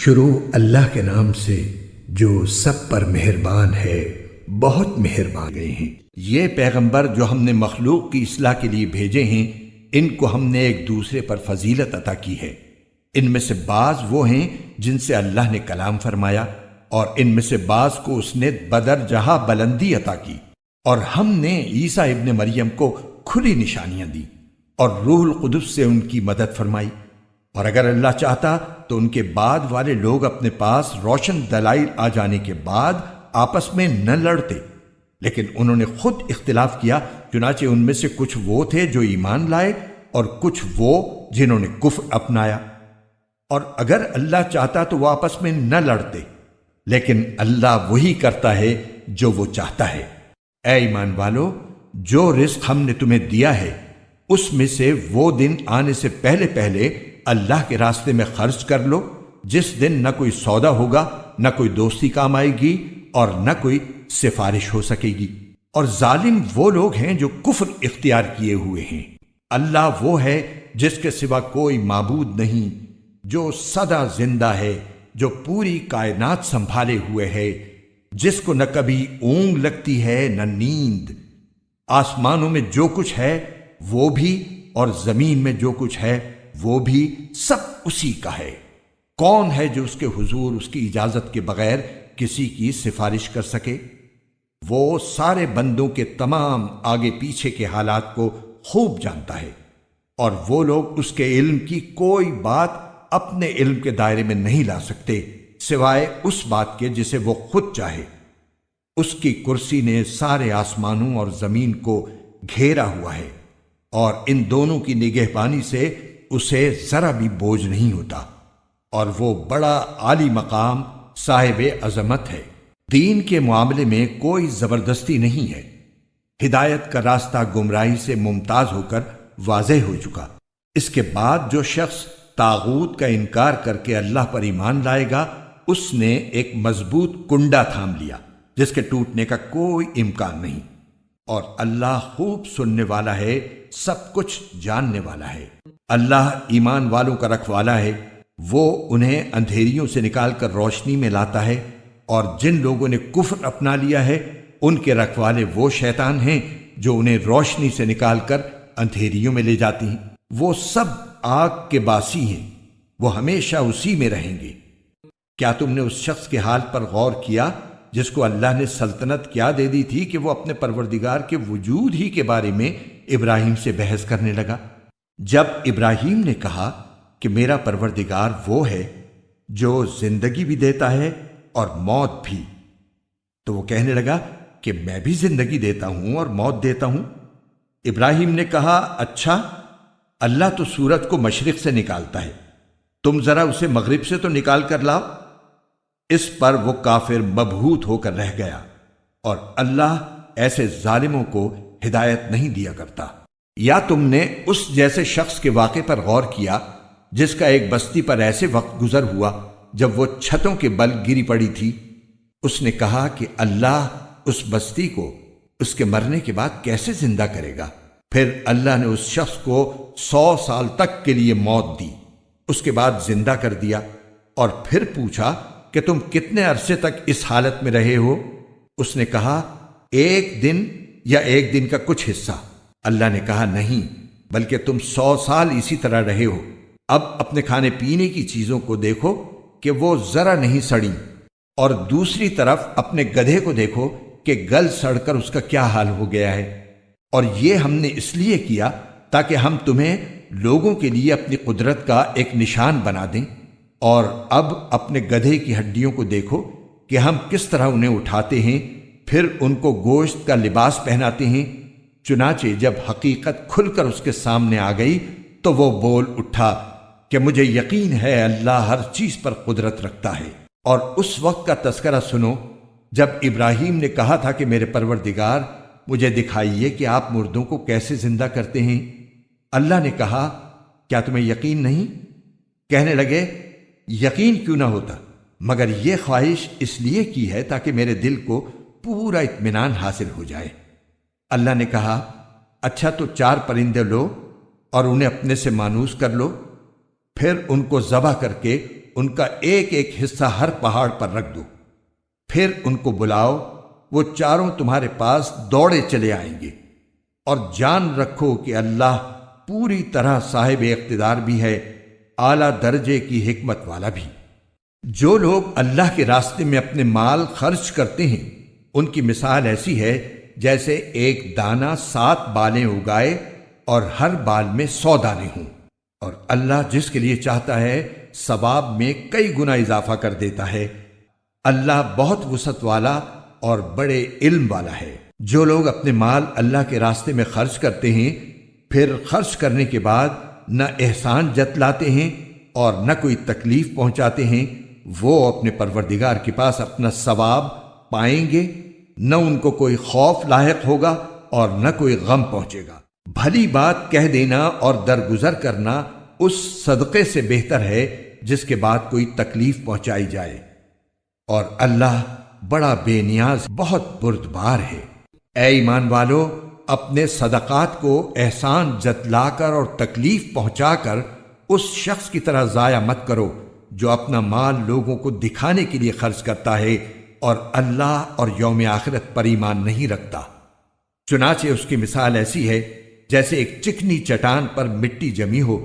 شروع اللہ کے نام سے جو سب پر مہربان ہے، بہت مہربان گئے ہیں۔ یہ پیغمبر جو ہم نے مخلوق کی اصلاح کے لیے بھیجے ہیں، ان کو ہم نے ایک دوسرے پر فضیلت عطا کی ہے۔ ان میں سے بعض وہ ہیں جن سے اللہ نے کلام فرمایا، اور ان میں سے بعض کو اس نے بدرجہ بلندی عطا کی، اور ہم نے عیسیٰ ابن مریم کو کھلی نشانیاں دی اور روح القدس سے ان کی مدد فرمائی۔ اور اگر اللہ چاہتا تو ان کے بعد والے لوگ اپنے پاس روشن دلائل آ جانے کے بعد آپس میں نہ لڑتے، لیکن انہوں نے خود اختلاف کیا، چنانچہ ان میں سے کچھ وہ تھے جو ایمان لائے اور کچھ وہ جنہوں نے کفر اپنایا۔ اور اگر اللہ چاہتا تو وہ آپس میں نہ لڑتے، لیکن اللہ وہی کرتا ہے جو وہ چاہتا ہے۔ اے ایمان والو، جو رزق ہم نے تمہیں دیا ہے اس میں سے وہ دن آنے سے پہلے پہلے اللہ کے راستے میں خرچ کر لو، جس دن نہ کوئی سودا ہوگا، نہ کوئی دوستی کام آئے گی، اور نہ کوئی سفارش ہو سکے گی۔ اور ظالم وہ لوگ ہیں جو کفر اختیار کیے ہوئے ہیں۔ اللہ وہ ہے جس کے سوا کوئی معبود نہیں، جو سدا زندہ ہے، جو پوری کائنات سنبھالے ہوئے ہے، جس کو نہ کبھی اونگ لگتی ہے نہ نیند۔ آسمانوں میں جو کچھ ہے وہ بھی، اور زمین میں جو کچھ ہے وہ بھی، سب اسی کا ہے۔ کون ہے جو اس کے حضور اس کی اجازت کے بغیر کسی کی سفارش کر سکے؟ وہ سارے بندوں کے تمام آگے پیچھے کے حالات کو خوب جانتا ہے، اور وہ لوگ اس کے علم کی کوئی بات اپنے علم کے دائرے میں نہیں لا سکتے سوائے اس بات کے جسے وہ خود چاہے۔ اس کی کرسی نے سارے آسمانوں اور زمین کو گھیرا ہوا ہے، اور ان دونوں کی نگہبانی سے اسے ذرا بھی بوجھ نہیں ہوتا، اور وہ بڑا عالی مقام صاحب عظمت ہے۔ دین کے معاملے میں کوئی زبردستی نہیں ہے۔ ہدایت کا راستہ گمراہی سے ممتاز ہو کر واضح ہو چکا۔ اس کے بعد جو شخص طاغوت کا انکار کر کے اللہ پر ایمان لائے گا، اس نے ایک مضبوط کنڈا تھام لیا جس کے ٹوٹنے کا کوئی امکان نہیں، اور اللہ خوب سننے والا ہے، سب کچھ جاننے والا ہے۔ اللہ ایمان والوں کا رکھوالا ہے، وہ انہیں اندھیریوں سے نکال کر روشنی میں لاتا ہے، اور جن لوگوں نے کفر اپنا لیا ہے ان کے رکھوالے وہ شیطان ہیں جو انہیں روشنی سے نکال کر اندھیریوں میں لے جاتی ہیں۔ وہ سب آگ کے باسی ہیں، وہ ہمیشہ اسی میں رہیں گے۔ کیا تم نے اس شخص کے حال پر غور کیا جس کو اللہ نے سلطنت کیا دے دی تھی کہ وہ اپنے پروردگار کے وجود ہی کے بارے میں ابراہیم سے بحث کرنے لگا؟ جب ابراہیم نے کہا کہ میرا پروردگار وہ ہے جو زندگی بھی دیتا ہے اور موت بھی، تو وہ کہنے لگا کہ میں بھی زندگی دیتا ہوں اور موت دیتا ہوں۔ ابراہیم نے کہا، اچھا، اللہ تو سورج کو مشرق سے نکالتا ہے، تم ذرا اسے مغرب سے تو نکال کر لاؤ۔ اس پر وہ کافر مبہوت ہو کر رہ گیا، اور اللہ ایسے ظالموں کو ہدایت نہیں دیا کرتا۔ یا تم نے اس جیسے شخص کے واقعے پر غور کیا جس کا ایک بستی پر ایسے وقت گزر ہوا جب وہ چھتوں کے بل گری پڑی تھی؟ اس نے کہا کہ اللہ اس بستی کو اس کے مرنے کے بعد کیسے زندہ کرے گا؟ پھر اللہ نے اس شخص کو 100 سال تک کے لیے موت دی، اس کے بعد زندہ کر دیا، اور پھر پوچھا کہ تم کتنے عرصے تک اس حالت میں رہے ہو؟ اس نے کہا، 1 دن یا 1 دن کا کچھ حصہ۔ اللہ نے کہا، نہیں، بلکہ تم 100 سال اسی طرح رہے ہو۔ اب اپنے کھانے پینے کی چیزوں کو دیکھو کہ وہ ذرا نہیں سڑیں، اور دوسری طرف اپنے گدھے کو دیکھو کہ گل سڑ کر اس کا کیا حال ہو گیا ہے۔ اور یہ ہم نے اس لیے کیا تاکہ ہم تمہیں لوگوں کے لیے اپنی قدرت کا ایک نشان بنا دیں۔ اور اب اپنے گدھے کی ہڈیوں کو دیکھو کہ ہم کس طرح انہیں اٹھاتے ہیں، پھر ان کو گوشت کا لباس پہناتے ہیں۔ چنانچہ جب حقیقت کھل کر اس کے سامنے آ گئی تو وہ بول اٹھا کہ مجھے یقین ہے اللہ ہر چیز پر قدرت رکھتا ہے۔ اور اس وقت کا تذکرہ سنو جب ابراہیم نے کہا تھا کہ میرے پروردگار، مجھے دکھائیے کہ آپ مردوں کو کیسے زندہ کرتے ہیں۔ اللہ نے کہا، کیا تمہیں یقین نہیں؟ کہنے لگے، یقین کیوں نہ ہوتا، مگر یہ خواہش اس لیے کی ہے تاکہ میرے دل کو پورا اطمینان حاصل ہو جائے۔ اللہ نے کہا، اچھا تو 4 پرندے لو اور انہیں اپنے سے مانوس کر لو، پھر ان کو ذبح کر کے ان کا ایک ایک حصہ ہر پہاڑ پر رکھ دو، پھر ان کو بلاؤ، وہ چاروں تمہارے پاس دوڑے چلے آئیں گے، اور جان رکھو کہ اللہ پوری طرح صاحب اقتدار بھی ہے، اعلیٰ درجے کی حکمت والا بھی۔ جو لوگ اللہ کے راستے میں اپنے مال خرچ کرتے ہیں ان کی مثال ایسی ہے جیسے ایک دانہ 7 بالیں اگائے اور ہر بال میں 100 دانے ہوں، اور اللہ جس کے لیے چاہتا ہے ثواب میں کئی گنا اضافہ کر دیتا ہے۔ اللہ بہت وسعت والا اور بڑے علم والا ہے۔ جو لوگ اپنے مال اللہ کے راستے میں خرچ کرتے ہیں پھر خرچ کرنے کے بعد نہ احسان جتلاتے ہیں اور نہ کوئی تکلیف پہنچاتے ہیں، وہ اپنے پروردگار کے پاس اپنا ثواب پائیں گے، نہ ان کو کوئی خوف لاحق ہوگا اور نہ کوئی غم پہنچے گا۔ بھلی بات کہہ دینا اور درگزر کرنا اس صدقے سے بہتر ہے جس کے بعد کوئی تکلیف پہنچائی جائے، اور اللہ بڑا بے نیاز بہت بردبار ہے۔ اے ایمان والو، اپنے صدقات کو احسان جتلا کر اور تکلیف پہنچا کر اس شخص کی طرح ضائع مت کرو جو اپنا مال لوگوں کو دکھانے کے لیے خرچ کرتا ہے اور اللہ اور یوم آخرت پر ایمان نہیں رکھتا۔ چنانچہ اس کی مثال ایسی ہے جیسے ایک چکنی چٹان پر مٹی جمی ہو،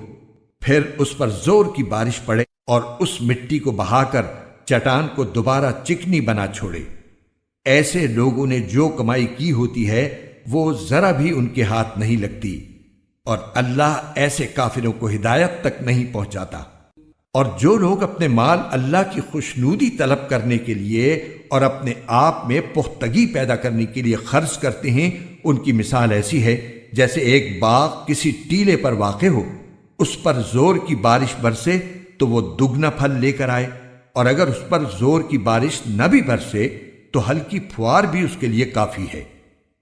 پھر اس پر زور کی بارش پڑے اور اس مٹی کو بہا کر چٹان کو دوبارہ چکنی بنا چھوڑے۔ ایسے لوگوں نے جو کمائی کی ہوتی ہے وہ ذرا بھی ان کے ہاتھ نہیں لگتی، اور اللہ ایسے کافروں کو ہدایت تک نہیں پہنچاتا۔ اور جو لوگ اپنے مال اللہ کی خوشنودی طلب کرنے کے لیے اور اپنے آپ میں پختگی پیدا کرنے کے لیے خرچ کرتے ہیں ان کی مثال ایسی ہے جیسے ایک باغ کسی ٹیلے پر واقع ہو، اس پر زور کی بارش برسے تو وہ دگنا پھل لے کر آئے، اور اگر اس پر زور کی بارش نہ بھی برسے تو ہلکی پھوار بھی اس کے لیے کافی ہے۔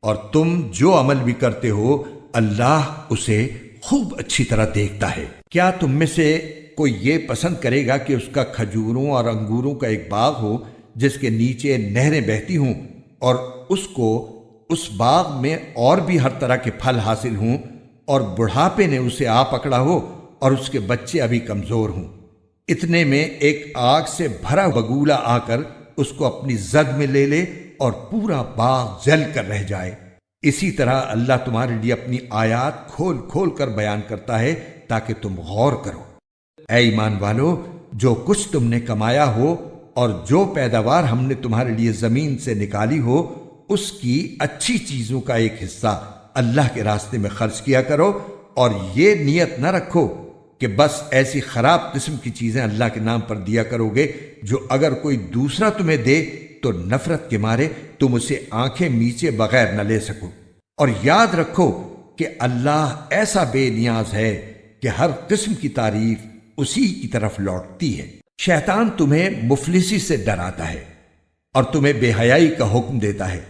اور تم جو عمل بھی کرتے ہو اللہ اسے خوب اچھی طرح دیکھتا ہے۔ کیا تم میں سے کوئی یہ پسند کرے گا کہ اس کا کھجوروں اور انگوروں کا ایک باغ ہو جس کے نیچے نہریں بہتی ہوں، اور اس کو اس باغ میں اور بھی ہر طرح کے پھل حاصل ہوں، اور بڑھاپے نے اسے آ پکڑا ہو اور اس کے بچے ابھی کمزور ہوں؟ اتنے میں ایک آگ سے بھرا بگولا آ کر اس کو اپنی زد میں لے لے اور پورا باغ جل کر رہ جائے۔ اسی طرح اللہ تمہارے لیے اپنی آیات کھول کھول کر بیان کرتا ہے تاکہ تم غور کرو۔ اے ایمان والو، جو کچھ تم نے کمایا ہو اور جو پیداوار ہم نے تمہارے لیے زمین سے نکالی ہو، اس کی اچھی چیزوں کا ایک حصہ اللہ کے راستے میں خرچ کیا کرو، اور یہ نیت نہ رکھو کہ بس ایسی خراب قسم کی چیزیں اللہ کے نام پر دیا کرو گے جو اگر کوئی دوسرا تمہیں دے تو نفرت کے مارے تم اسے آنکھیں میچے بغیر نہ لے سکو۔ اور یاد رکھو کہ اللہ ایسا بے نیاز ہے کہ ہر قسم کی تعریف اسی کی طرف لوٹتی ہے۔ شیطان تمہیں مفلسی سے ڈراتا ہے اور تمہیں بے حیائی کا حکم دیتا ہے،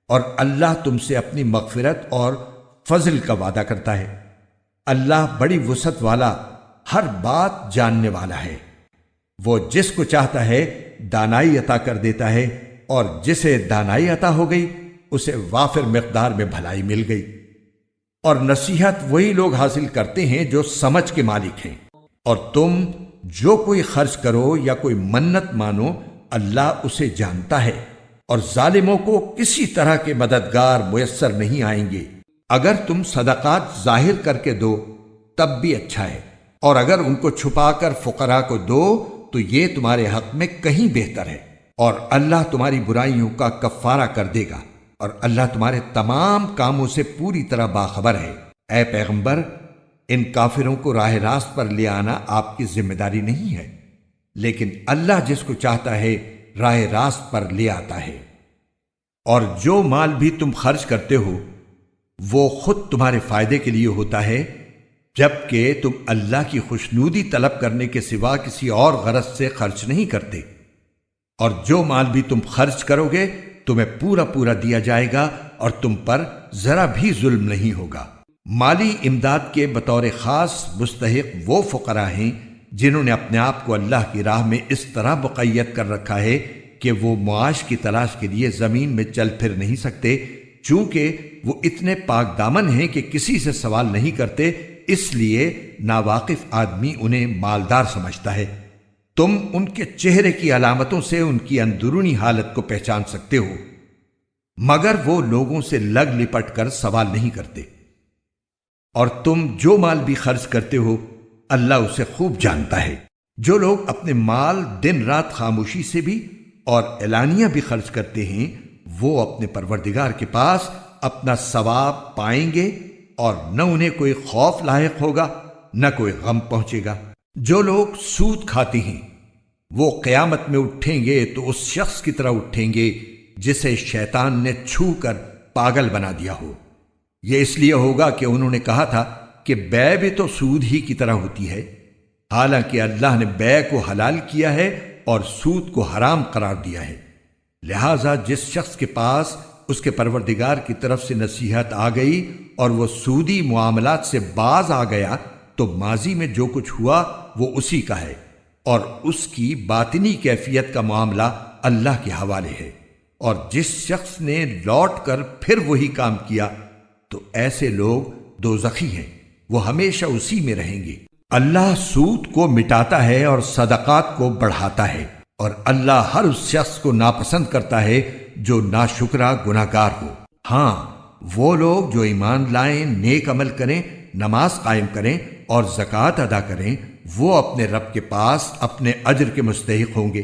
اور اللہ تم سے اپنی مغفرت اور فضل کا وعدہ کرتا ہے۔ اللہ بڑی وسعت والا، ہر بات جاننے والا ہے۔ وہ جس کو چاہتا ہے دانائی عطا کر دیتا ہے، اور جسے دانائی عطا ہو گئی اسے وافر مقدار میں بھلائی مل گئی۔ اور نصیحت وہی لوگ حاصل کرتے ہیں جو سمجھ کے مالک ہیں۔ اور تم جو کوئی خرچ کرو یا کوئی منت مانو اللہ اسے جانتا ہے، اور ظالموں کو کسی طرح کے مددگار میسر نہیں آئیں گے۔ اگر تم صدقات ظاہر کر کے دو تب بھی اچھا ہے، اور اگر ان کو چھپا کر فقراء کو دو تو یہ تمہارے حق میں کہیں بہتر ہے، اور اللہ تمہاری برائیوں کا کفارہ کر دے گا، اور اللہ تمہارے تمام کاموں سے پوری طرح باخبر ہے۔ اے پیغمبر، ان کافروں کو راہ راست پر لے آنا آپ کی ذمہ داری نہیں ہے، لیکن اللہ جس کو چاہتا ہے راہ راست پر لے آتا ہے۔ اور جو مال بھی تم خرچ کرتے ہو وہ خود تمہارے فائدے کے لیے ہوتا ہے، جبکہ تم اللہ کی خوشنودی طلب کرنے کے سوا کسی اور غرض سے خرچ نہیں کرتے۔ اور جو مال بھی تم خرچ کرو گے تمہیں پورا پورا دیا جائے گا، اور تم پر ذرا بھی ظلم نہیں ہوگا۔ مالی امداد کے بطور خاص مستحق وہ فقراء ہیں جنہوں نے اپنے آپ کو اللہ کی راہ میں اس طرح مقید کر رکھا ہے کہ وہ معاش کی تلاش کے لیے زمین میں چل پھر نہیں سکتے، چونکہ وہ اتنے پاک دامن ہیں کہ کسی سے سوال نہیں کرتے، اس لیے ناواقف آدمی انہیں مالدار سمجھتا ہے۔ تم ان کے چہرے کی علامتوں سے ان کی اندرونی حالت کو پہچان سکتے ہو، مگر وہ لوگوں سے لگ لپٹ کر سوال نہیں کرتے۔ اور تم جو مال بھی خرچ کرتے ہو اللہ اسے خوب جانتا ہے۔ جو لوگ اپنے مال دن رات خاموشی سے بھی اور اعلانیہ بھی خرچ کرتے ہیں وہ اپنے پروردگار کے پاس اپنا ثواب پائیں گے، اور نہ انہیں کوئی خوف لاحق ہوگا نہ کوئی غم پہنچے گا۔ جو لوگ سود کھاتے ہیں وہ قیامت میں اٹھیں گے تو اس شخص کی طرح اٹھیں گے جسے شیطان نے چھو کر پاگل بنا دیا ہو۔ یہ اس لیے ہوگا کہ انہوں نے کہا تھا کہ بے بھی تو سود ہی کی طرح ہوتی ہے، حالانکہ اللہ نے بے کو حلال کیا ہے اور سود کو حرام قرار دیا ہے۔ لہذا جس شخص کے پاس اس کے پروردگار کی طرف سے نصیحت آ گئی اور وہ سودی معاملات سے باز آ گیا تو ماضی میں جو کچھ ہوا وہ اسی کا ہے، اور اس کی باطنی کیفیت کا معاملہ اللہ کے حوالے ہے۔ اور جس شخص نے لوٹ کر پھر وہی کام کیا تو ایسے لوگ دوزخی ہیں، وہ ہمیشہ اسی میں رہیں گے۔ اللہ سود کو مٹاتا ہے اور صدقات کو بڑھاتا ہے، اور اللہ ہر اس شخص کو ناپسند کرتا ہے جو ناشکرا گناہگار ہو۔ ہاں، وہ لوگ جو ایمان لائیں، نیک عمل کریں، نماز قائم کریں اور زکوٰۃ ادا کریں، وہ اپنے رب کے پاس اپنے اجر کے مستحق ہوں گے،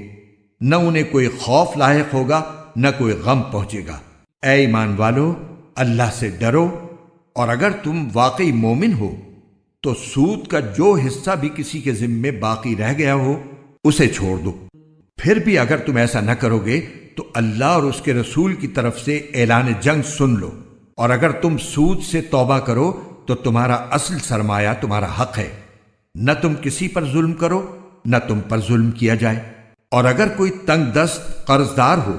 نہ انہیں کوئی خوف لاحق ہوگا نہ کوئی غم پہنچے گا۔ اے ایمان والو، اللہ سے ڈرو، اور اگر تم واقعی مومن ہو تو سود کا جو حصہ بھی کسی کے ذمے باقی رہ گیا ہو اسے چھوڑ دو۔ پھر بھی اگر تم ایسا نہ کرو گے تو اللہ اور اس کے رسول کی طرف سے اعلان جنگ سن لو، اور اگر تم سود سے توبہ کرو تو تمہارا اصل سرمایہ تمہارا حق ہے، نہ تم کسی پر ظلم کرو نہ تم پر ظلم کیا جائے۔ اور اگر کوئی تنگ دست قرض دار ہو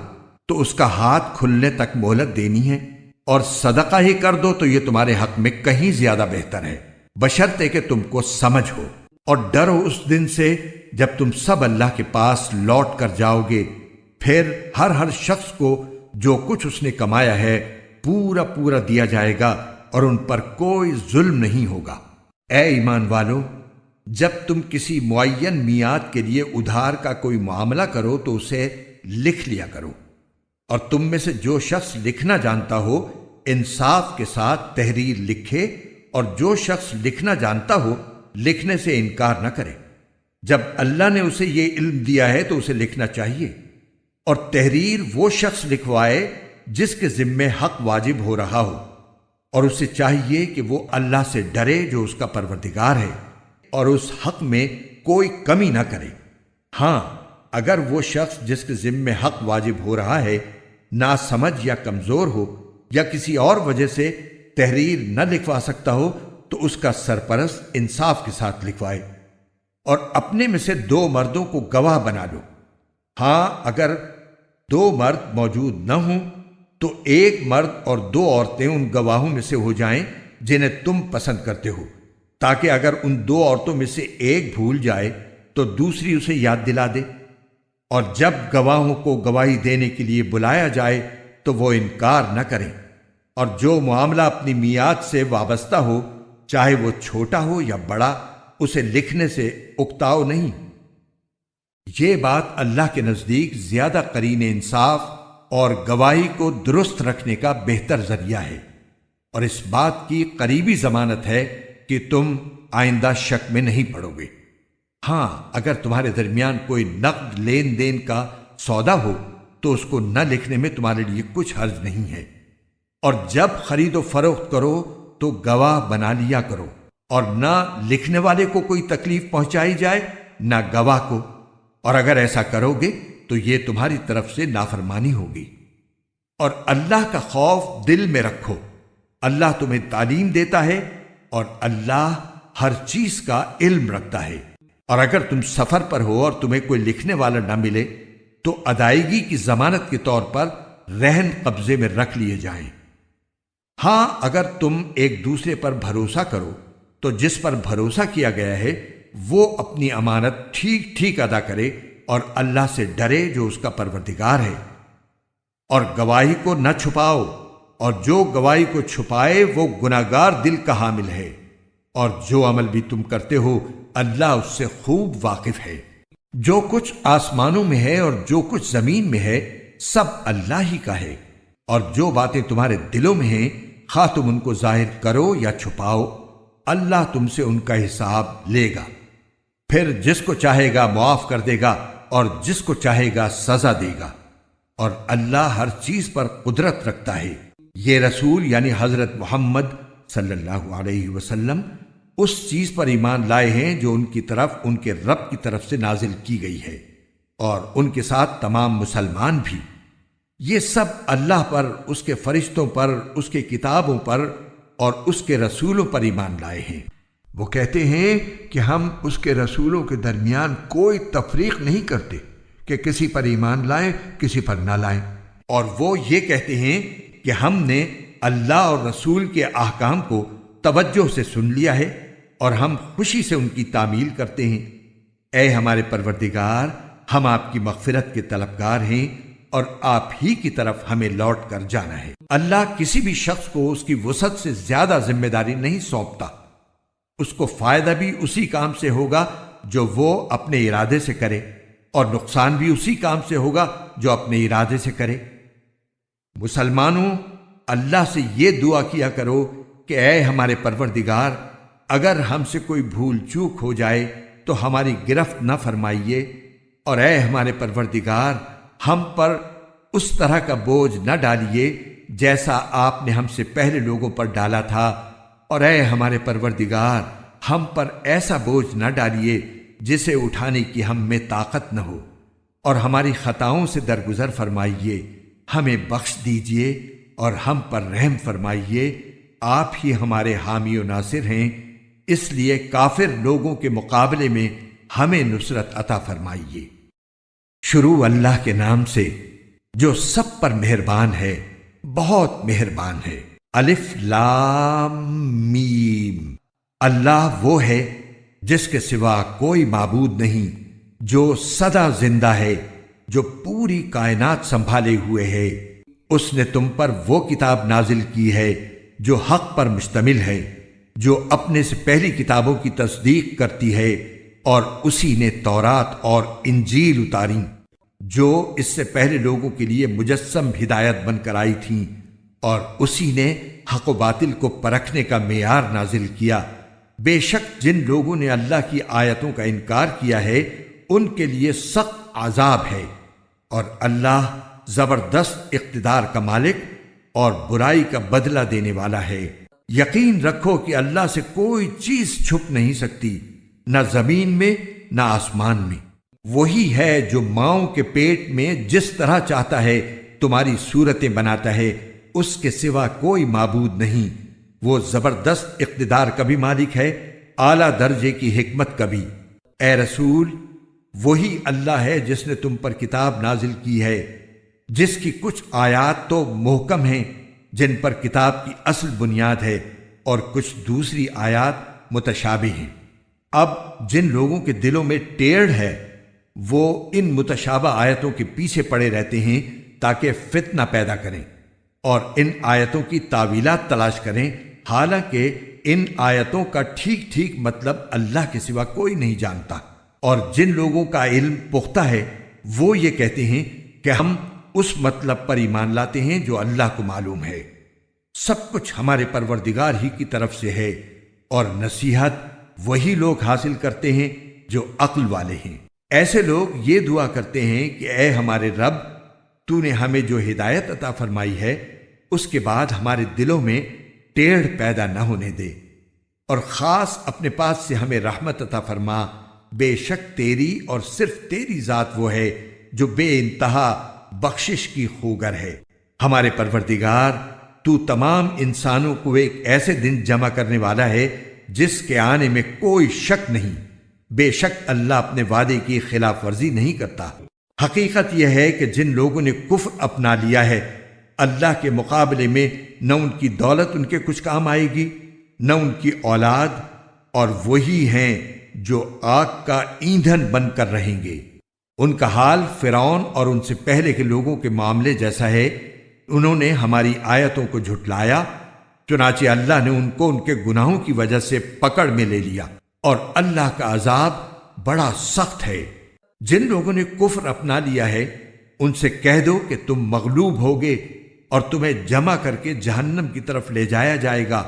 تو اس کا ہاتھ کھلنے تک مہلت دینی ہے، اور صدقہ ہی کر دو تو یہ تمہارے حق میں کہیں زیادہ بہتر ہے، بشرطے کہ تم کو سمجھ ہو۔ اور ڈرو اس دن سے جب تم سب اللہ کے پاس لوٹ کر جاؤ گے، پھر ہر شخص کو جو کچھ اس نے کمایا ہے پورا پورا دیا جائے گا، اور ان پر کوئی ظلم نہیں ہوگا۔ اے ایمان والو، جب تم کسی معین میعاد کے لیے ادھار کا کوئی معاملہ کرو تو اسے لکھ لیا کرو، اور تم میں سے جو شخص لکھنا جانتا ہو انصاف کے ساتھ تحریر لکھے، اور جو شخص لکھنا جانتا ہو لکھنے سے انکار نہ کرے۔ جب اللہ نے اسے یہ علم دیا ہے تو اسے لکھنا چاہیے، اور تحریر وہ شخص لکھوائے جس کے ذمے حق واجب ہو رہا ہو، اور اسے چاہیے کہ وہ اللہ سے ڈرے جو اس کا پروردگار ہے، اور اس حق میں کوئی کمی نہ کرے۔ ہاں، اگر وہ شخص جس کے ذمے حق واجب ہو رہا ہے ناسمجھ یا کمزور ہو یا کسی اور وجہ سے تحریر نہ لکھوا سکتا ہو تو اس کا سرپرست انصاف کے ساتھ لکھوائے، اور اپنے میں سے 2 مردوں کو گواہ بنا لو۔ ہاں، اگر 2 مرد موجود نہ ہوں تو 1 مرد اور 2 عورتیں ان گواہوں میں سے ہو جائیں جنہیں تم پسند کرتے ہو، تاکہ اگر ان 2 عورتوں میں سے ایک بھول جائے تو دوسری اسے یاد دلا دے۔ اور جب گواہوں کو گواہی دینے کے لیے بلایا جائے تو وہ انکار نہ کریں، اور جو معاملہ اپنی میعاد سے وابستہ ہو، چاہے وہ چھوٹا ہو یا بڑا، اسے لکھنے سے اکتاؤ نہیں۔ یہ بات اللہ کے نزدیک زیادہ قرین انصاف اور گواہی کو درست رکھنے کا بہتر ذریعہ ہے، اور اس بات کی قریبی ضمانت ہے کہ تم آئندہ شک میں نہیں پڑو گے۔ ہاں، اگر تمہارے درمیان کوئی نقد لین دین کا سودا ہو تو اس کو نہ لکھنے میں تمہارے لیے کچھ حرج نہیں ہے، اور جب خرید و فروخت کرو تو گواہ بنا لیا کرو، اور نہ لکھنے والے کو کوئی تکلیف پہنچائی جائے نہ گواہ کو، اور اگر ایسا کرو گے تو یہ تمہاری طرف سے نافرمانی ہوگی۔ اور اللہ کا خوف دل میں رکھو، اللہ تمہیں تعلیم دیتا ہے اور اللہ ہر چیز کا علم رکھتا ہے۔ اور اگر تم سفر پر ہو اور تمہیں کوئی لکھنے والا نہ ملے تو ادائیگی کی ضمانت کے طور پر رہن قبضے میں رکھ لیے جائیں۔ ہاں، اگر تم ایک دوسرے پر بھروسہ کرو تو جس پر بھروسہ کیا گیا ہے وہ اپنی امانت ٹھیک ٹھیک ادا کرے، اور اللہ سے ڈرے جو اس کا پروردگار ہے۔ اور گواہی کو نہ چھپاؤ، اور جو گواہی کو چھپائے وہ گناہگار دل کا حامل ہے، اور جو عمل بھی تم کرتے ہو اللہ اس سے خوب واقف ہے۔ جو کچھ آسمانوں میں ہے اور جو کچھ زمین میں ہے سب اللہ ہی کا ہے، اور جو باتیں تمہارے دلوں میں ہیں خواہ تم ان کو ظاہر کرو یا چھپاؤ، اللہ تم سے ان کا حساب لے گا، پھر جس کو چاہے گا معاف کر دے گا اور جس کو چاہے گا سزا دے گا، اور اللہ ہر چیز پر قدرت رکھتا ہے۔ یہ رسول یعنی حضرت محمد صلی اللہ علیہ وسلم اس چیز پر ایمان لائے ہیں جو ان کی طرف ان کے رب کی طرف سے نازل کی گئی ہے، اور ان کے ساتھ تمام مسلمان بھی۔ یہ سب اللہ پر، اس کے فرشتوں پر، اس کے کتابوں پر اور اس کے رسولوں پر ایمان لائے ہیں۔ وہ کہتے ہیں کہ ہم اس کے رسولوں کے درمیان کوئی تفریق نہیں کرتے کہ کسی پر ایمان لائیں کسی پر نہ لائیں، اور وہ یہ کہتے ہیں کہ ہم نے اللہ اور رسول کے احکام کو توجہ سے سن لیا ہے اور ہم خوشی سے ان کی تعمیل کرتے ہیں۔ اے ہمارے پروردگار، ہم آپ کی مغفرت کے طلبگار ہیں اور آپ ہی کی طرف ہمیں لوٹ کر جانا ہے۔ اللہ کسی بھی شخص کو اس کی وسعت سے زیادہ ذمہ داری نہیں سونپتا، اس کو فائدہ بھی اسی کام سے ہوگا جو وہ اپنے ارادے سے کرے، اور نقصان بھی اسی کام سے ہوگا جو اپنے ارادے سے کرے۔ مسلمانوں، اللہ سے یہ دعا کیا کرو کہ اے ہمارے پروردگار، اگر ہم سے کوئی بھول چوک ہو جائے تو ہماری گرفت نہ فرمائیے، اور اے ہمارے پروردگار، ہم پر اس طرح کا بوجھ نہ ڈالیے جیسا آپ نے ہم سے پہلے لوگوں پر ڈالا تھا، اور اے ہمارے پروردگار، ہم پر ایسا بوجھ نہ ڈالیے جسے اٹھانے کی ہم میں طاقت نہ ہو، اور ہماری خطاؤں سے درگزر فرمائیے، ہمیں بخش دیجیے اور ہم پر رحم فرمائیے، آپ ہی ہمارے حامی و ناصر ہیں، اس لیے کافر لوگوں کے مقابلے میں ہمیں نصرت عطا فرمائیے۔ شروع اللہ کے نام سے جو سب پر مہربان ہے، بہت مہربان ہے۔ الف لام میم۔ اللہ وہ ہے جس کے سوا کوئی معبود نہیں، جو سدا زندہ ہے، جو پوری کائنات سنبھالے ہوئے ہے۔ اس نے تم پر وہ کتاب نازل کی ہے جو حق پر مشتمل ہے، جو اپنے سے پہلی کتابوں کی تصدیق کرتی ہے، اور اسی نے تورات اور انجیل اتاری جو اس سے پہلے لوگوں کے لیے مجسم ہدایت بن کر آئی تھیں، اور اسی نے حق و باطل کو پرکھنے کا معیار نازل کیا۔ بے شک جن لوگوں نے اللہ کی آیتوں کا انکار کیا ہے ان کے لیے سخت عذاب ہے، اور اللہ زبردست اقتدار کا مالک اور برائی کا بدلہ دینے والا ہے۔ یقین رکھو کہ اللہ سے کوئی چیز چھپ نہیں سکتی، نہ زمین میں نہ آسمان میں۔ وہی ہے جو ماؤں کے پیٹ میں جس طرح چاہتا ہے تمہاری صورتیں بناتا ہے، اس کے سوا کوئی معبود نہیں۔ وہ زبردست اقتدار کا بھی مالک ہے، اعلیٰ درجے کی حکمت کا بھی۔ اے رسول، وہی اللہ ہے جس نے تم پر کتاب نازل کی ہے، جس کی کچھ آیات تو محکم ہیں جن پر کتاب کی اصل بنیاد ہے، اور کچھ دوسری آیات متشابہ ہیں۔ اب جن لوگوں کے دلوں میں ٹیڑھ ہے وہ ان متشابہ آیتوں کے پیچھے پڑے رہتے ہیں تاکہ فتنہ پیدا کریں اور ان آیتوں کی تعویلات تلاش کریں، حالانکہ ان آیتوں کا ٹھیک ٹھیک مطلب اللہ کے سوا کوئی نہیں جانتا۔ اور جن لوگوں کا علم پختہ ہے وہ یہ کہتے ہیں کہ ہم اس مطلب پر ایمان لاتے ہیں جو اللہ کو معلوم ہے۔ سب کچھ ہمارے پروردگار ہی کی طرف سے ہے، اور نصیحت وہی لوگ حاصل کرتے ہیں جو عقل والے ہیں۔ ایسے لوگ یہ دعا کرتے ہیں کہ اے ہمارے رب، تو نے ہمیں جو ہدایت عطا فرمائی ہے اس کے بعد ہمارے دلوں میں ٹیڑھ پیدا نہ ہونے دے، اور خاص اپنے پاس سے ہمیں رحمت عطا فرما۔ بے شک تیری اور صرف تیری ذات وہ ہے جو بے انتہا بخشش کی خوگر ہے۔ ہمارے پروردگار، تو تمام انسانوں کو ایک ایسے دن جمع کرنے والا ہے جس کے آنے میں کوئی شک نہیں۔ بے شک اللہ اپنے وعدے کی خلاف ورزی نہیں کرتا۔ حقیقت یہ ہے کہ جن لوگوں نے کفر اپنا لیا ہے، اللہ کے مقابلے میں نہ ان کی دولت ان کے کچھ کام آئے گی، نہ ان کی اولاد، اور وہی ہیں جو آگ کا ایندھن بن کر رہیں گے۔ ان کا حال فرعون اور ان سے پہلے کے لوگوں کے معاملے جیسا ہے۔ انہوں نے ہماری آیتوں کو جھٹلایا، چنانچہ اللہ نے ان کو ان کے گناہوں کی وجہ سے پکڑ میں لے لیا، اور اللہ کا عذاب بڑا سخت ہے۔ جن لوگوں نے کفر اپنا لیا ہے ان سے کہہ دو کہ تم مغلوب ہوگے اور تمہیں جمع کر کے جہنم کی طرف لے جایا جائے گا،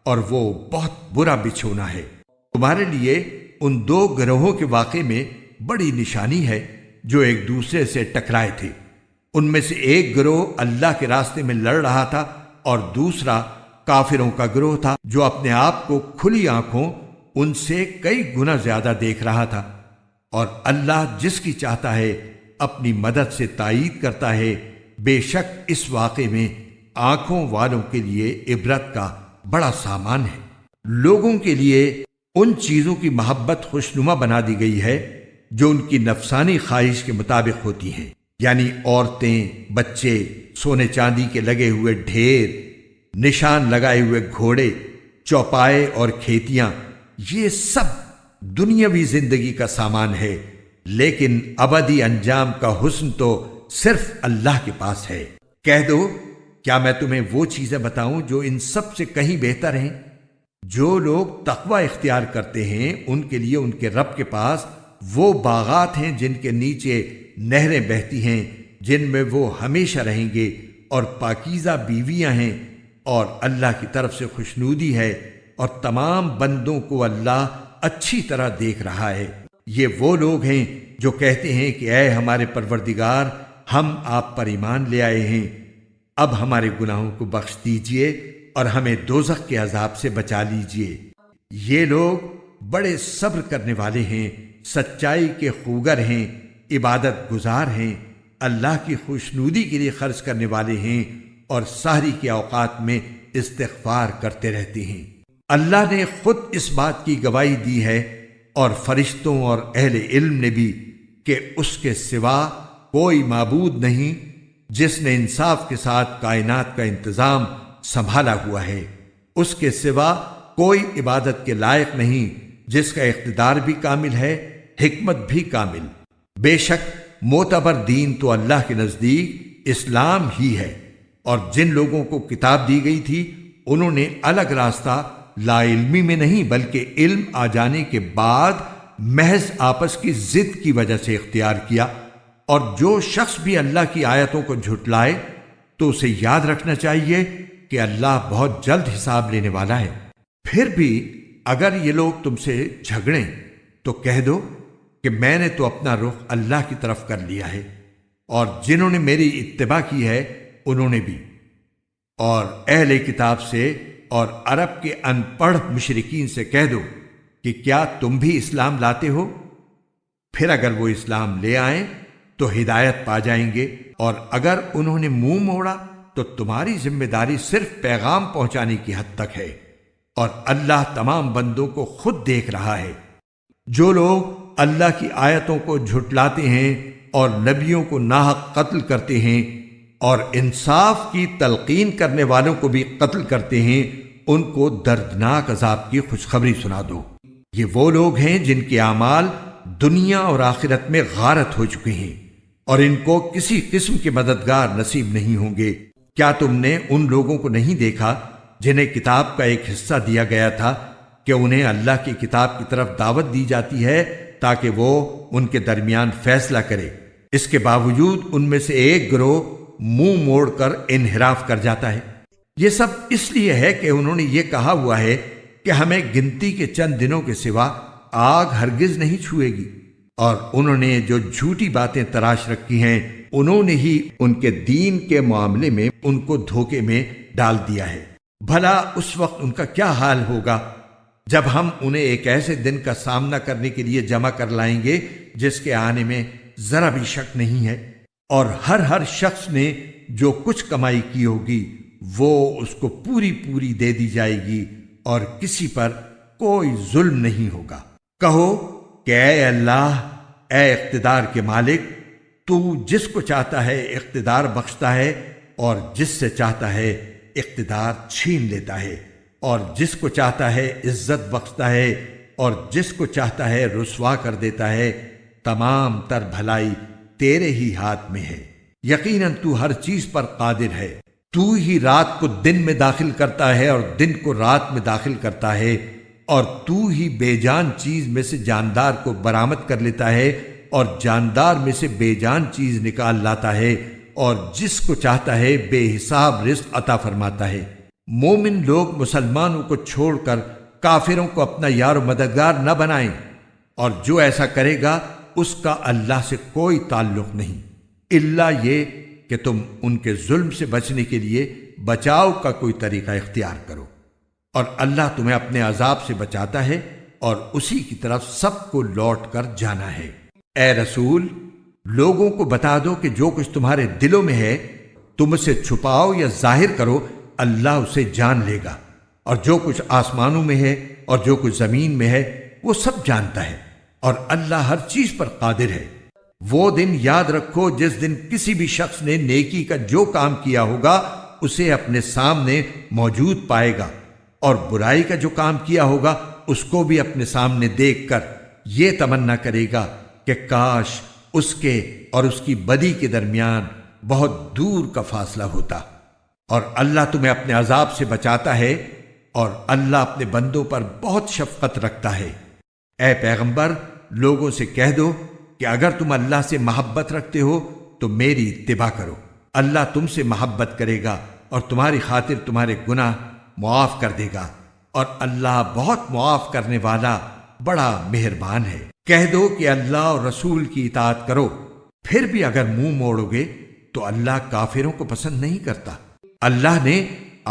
اور وہ بہت برا بچھونا ہے۔ تمہارے لیے ان دو گروہوں کے واقعے میں بڑی نشانی ہے جو ایک دوسرے سے ٹکرائے تھے۔ ان میں سے ایک گروہ اللہ کے راستے میں لڑ رہا تھا اور دوسرا کافروں کا گروہ تھا جو اپنے آپ کو کھلی آنکھوں ان سے کئی گنا زیادہ دیکھ رہا تھا، اور اللہ جس کی چاہتا ہے اپنی مدد سے تائید کرتا ہے۔ بے شک اس واقعے میں آنکھوں والوں کے لیے عبرت کا بڑا سامان ہے۔ لوگوں کے لیے ان چیزوں کی محبت خوشنما بنا دی گئی ہے جو ان کی نفسانی خواہش کے مطابق ہوتی ہیں، یعنی عورتیں، بچے، سونے چاندی کے لگے ہوئے ڈھیر، نشان لگائے ہوئے گھوڑے، چوپائے اور کھیتیاں، یہ سب دنیاوی زندگی کا سامان ہے، لیکن ابدی انجام کا حسن تو صرف اللہ کے پاس ہے۔ کہہ دو کیا میں تمہیں وہ چیزیں بتاؤں جو ان سب سے کہیں بہتر ہیں؟ جو لوگ تقوی اختیار کرتے ہیں ان کے لیے ان کے رب کے پاس وہ باغات ہیں جن کے نیچے نہریں بہتی ہیں، جن میں وہ ہمیشہ رہیں گے، اور پاکیزہ بیویاں ہیں، اور اللہ کی طرف سے خوشنودی ہے، اور تمام بندوں کو اللہ اچھی طرح دیکھ رہا ہے۔ یہ وہ لوگ ہیں جو کہتے ہیں کہ اے ہمارے پروردگار، ہم آپ پر ایمان لے آئے ہیں، اب ہمارے گناہوں کو بخش دیجئے اور ہمیں دوزخ کے عذاب سے بچا لیجئے۔ یہ لوگ بڑے صبر کرنے والے ہیں، سچائی کے خوگر ہیں، عبادت گزار ہیں، اللہ کی خوشنودی کے لیے خرچ کرنے والے ہیں، اور سحری کے اوقات میں استغفار کرتے رہتے ہیں۔ اللہ نے خود اس بات کی گواہی دی ہے، اور فرشتوں اور اہل علم نے بھی، کہ اس کے سوا کوئی معبود نہیں جس نے انصاف کے ساتھ کائنات کا انتظام سنبھالا ہوا ہے۔ اس کے سوا کوئی عبادت کے لائق نہیں جس کا اقتدار بھی کامل ہے، حکمت بھی کامل۔ بے شک معتبر دین تو اللہ کے نزدیک اسلام ہی ہے، اور جن لوگوں کو کتاب دی گئی تھی انہوں نے الگ راستہ لا علمی میں نہیں بلکہ علم آ جانے کے بعد محض آپس کی ضد کی وجہ سے اختیار کیا۔ اور جو شخص بھی اللہ کی آیتوں کو جھٹلائے تو اسے یاد رکھنا چاہیے کہ اللہ بہت جلد حساب لینے والا ہے۔ پھر بھی اگر یہ لوگ تم سے جھگڑیں تو کہہ دو کہ میں نے تو اپنا رخ اللہ کی طرف کر لیا ہے، اور جنہوں نے میری اتباع کی ہے انہوں نے بھی۔ اور اہل کتاب سے اور عرب کے ان پڑھ مشرکین سے کہہ دو کہ کیا تم بھی اسلام لاتے ہو؟ پھر اگر وہ اسلام لے آئیں تو ہدایت پا جائیں گے، اور اگر انہوں نے منہ موڑا تو تمہاری ذمہ داری صرف پیغام پہنچانے کی حد تک ہے، اور اللہ تمام بندوں کو خود دیکھ رہا ہے۔ جو لوگ اللہ کی آیتوں کو جھٹلاتے ہیں اور نبیوں کو ناحق قتل کرتے ہیں اور انصاف کی تلقین کرنے والوں کو بھی قتل کرتے ہیں، ان کو دردناک عذاب کی خوشخبری سنا دو۔ یہ وہ لوگ ہیں جن کے اعمال دنیا اور آخرت میں غارت ہو چکے ہیں، اور ان کو کسی قسم کے مددگار نصیب نہیں ہوں گے۔ کیا تم نے ان لوگوں کو نہیں دیکھا جنہیں کتاب کا ایک حصہ دیا گیا تھا کہ انہیں اللہ کی کتاب کی طرف دعوت دی جاتی ہے تاکہ وہ ان کے درمیان فیصلہ کرے؟ اس کے باوجود ان میں سے ایک گروہ منہ موڑ کر انحراف کر جاتا ہے۔ یہ سب اس لیے ہے کہ انہوں نے یہ کہا ہوا ہے کہ ہمیں گنتی کے چند دنوں کے سوا آگ ہرگز نہیں چھوئے گی، اور انہوں نے جو جھوٹی باتیں تراش رکھی ہیں انہوں نے ہی ان کے دین کے معاملے میں ان کو دھوکے میں ڈال دیا ہے۔ بھلا اس وقت ان کا کیا حال ہوگا جب ہم انہیں ایک ایسے دن کا سامنا کرنے کے لیے جمع کر لائیں گے جس کے آنے میں ذرا بھی شک نہیں ہے، اور ہر شخص نے جو کچھ کمائی کی ہوگی وہ اس کو پوری پوری دے دی جائے گی، اور کسی پر کوئی ظلم نہیں ہوگا۔ کہو کہ اے اللہ، اے اقتدار کے مالک، تو جس کو چاہتا ہے اقتدار بخشتا ہے، اور جس سے چاہتا ہے اقتدار چھین لیتا ہے، اور جس کو چاہتا ہے عزت بخشتا ہے، اور جس کو چاہتا ہے رسوا کر دیتا ہے۔ تمام تر بھلائی تیرے ہی ہاتھ میں ہے، یقیناً تو ہر چیز پر قادر ہے۔ تو ہی رات کو دن میں داخل کرتا ہے اور دن کو رات میں داخل کرتا ہے، اور تو ہی بے جان چیز میں سے جاندار کو برآمد کر لیتا ہے اور جاندار میں سے بے جان چیز نکال لاتا ہے اور جس کو چاہتا ہے بے حساب رزق عطا فرماتا ہے۔ مومن لوگ مسلمانوں کو چھوڑ کر کافروں کو اپنا یار و مددگار نہ بنائیں، اور جو ایسا کرے گا اس کا اللہ سے کوئی تعلق نہیں، الا یہ کہ تم ان کے ظلم سے بچنے کے لیے بچاؤ کا کوئی طریقہ اختیار کرو، اور اللہ تمہیں اپنے عذاب سے بچاتا ہے اور اسی کی طرف سب کو لوٹ کر جانا ہے۔ اے رسول، لوگوں کو بتا دو کہ جو کچھ تمہارے دلوں میں ہے تم اسے چھپاؤ یا ظاہر کرو، اللہ اسے جان لے گا، اور جو کچھ آسمانوں میں ہے اور جو کچھ زمین میں ہے وہ سب جانتا ہے، اور اللہ ہر چیز پر قادر ہے۔ وہ دن یاد رکھو جس دن کسی بھی شخص نے نیکی کا جو کام کیا ہوگا اسے اپنے سامنے موجود پائے گا، اور برائی کا جو کام کیا ہوگا اس کو بھی اپنے سامنے دیکھ کر یہ تمنا کرے گا کہ کاش اس کے اور اس کی بدی کے درمیان بہت دور کا فاصلہ ہوتا۔ اور اللہ تمہیں اپنے عذاب سے بچاتا ہے، اور اللہ اپنے بندوں پر بہت شفقت رکھتا ہے۔ اے پیغمبر، لوگوں سے کہہ دو کہ اگر تم اللہ سے محبت رکھتے ہو تو میری اتباع کرو، اللہ تم سے محبت کرے گا اور تمہاری خاطر تمہارے گناہ معاف کر دے گا، اور اللہ بہت معاف کرنے والا بڑا مہربان ہے۔ کہہ دو کہ اللہ اور رسول کی اطاعت کرو، پھر بھی اگر منہ موڑو گے تو اللہ کافروں کو پسند نہیں کرتا۔ اللہ نے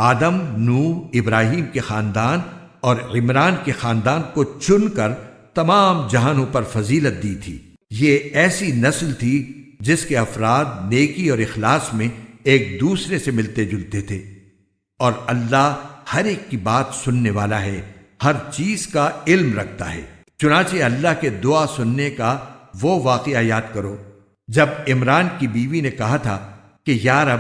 آدم، نوح، ابراہیم کے خاندان اور عمران کے خاندان کو چن کر تمام جہانوں پر فضیلت دی تھی۔ یہ ایسی نسل تھی جس کے افراد نیکی اور اخلاص میں ایک دوسرے سے ملتے جلتے تھے، اور اللہ ہر ایک کی بات سننے والا ہے، ہر چیز کا علم رکھتا ہے۔ چنانچہ اللہ کے دعا سننے کا وہ واقعہ یاد کرو جب عمران کی بیوی نے کہا تھا کہ یا رب،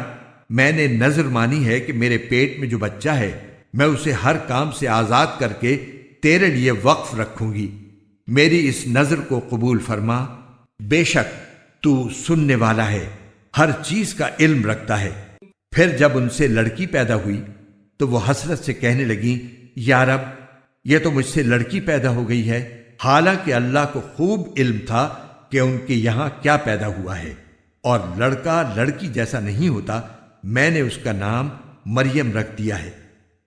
میں نے نذر مانی ہے کہ میرے پیٹ میں جو بچہ ہے میں اسے ہر کام سے آزاد کر کے تیرے لیے وقف رکھوں گی، میری اس نذر کو قبول فرما، بے شک تو سننے والا ہے، ہر چیز کا علم رکھتا ہے۔ پھر جب ان سے لڑکی پیدا ہوئی تو وہ حسرت سے کہنے لگیں، یا رب، یہ تو مجھ سے لڑکی پیدا ہو گئی ہے، حالانکہ اللہ کو خوب علم تھا کہ ان کے یہاں کیا پیدا ہوا ہے، اور لڑکا لڑکی جیسا نہیں ہوتا، میں نے اس کا نام مریم رکھ دیا ہے،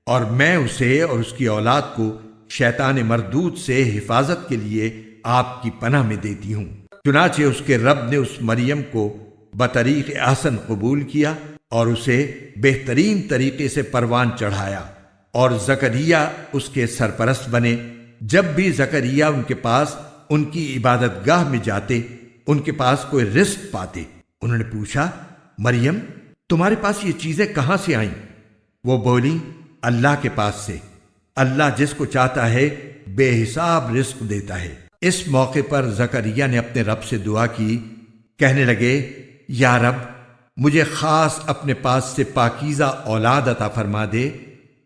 اور میں اسے اور اس کی اولاد کو شیطان مردود سے حفاظت کے لیے آپ کی پناہ میں دیتی ہوں۔ چنانچہ اس کے رب نے اس مریم کو بطریق احسن قبول کیا اور اسے بہترین طریقے سے پروان چڑھایا، اور زکریا اس کے سرپرست بنے۔ جب بھی زکریا ان کے پاس ان کی عبادت گاہ میں جاتے، ان کے پاس کوئی رزق پاتے۔ انہوں نے پوچھا، مریم، تمہارے پاس یہ چیزیں کہاں سے آئیں؟ وہ بولی، اللہ کے پاس سے، اللہ جس کو چاہتا ہے بے حساب رزق دیتا ہے۔ اس موقع پر زکریا نے اپنے رب سے دعا کی، کہنے لگے، یا رب، مجھے خاص اپنے پاس سے پاکیزہ اولاد عطا فرما دے،